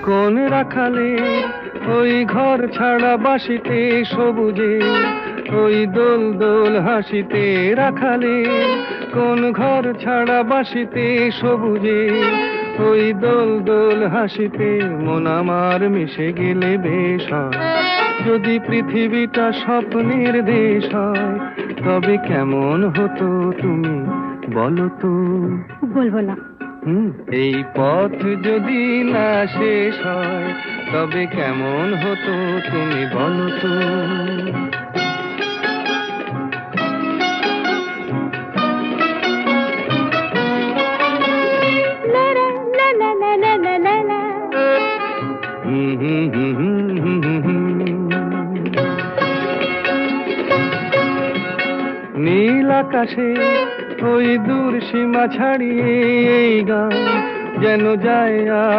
কোন রাখালে ওই ঘর ছাড়া বাসিতে সবুজে, ওই দোল দোল হাসিতে রাখালে কোন ঘর ছাড়া বাসিতে সবুজে, ওই দোল দোল হাসিতে মন আমার মিশে গেলে বেশ হয়। যদি পৃথিবীটা স্বপ্নের দেশ হয় তবে কেমন হতো তুমি বলো তো? বলবো না। এই পথ যদি না শেষ হয় তবে কেমন হতো তুমি বলো তো? লা লা লা লা লা লা লা লা। নীল আকাশে ওই দূর সীমা ছাড়িয়ে এই গান যেন যায় আজ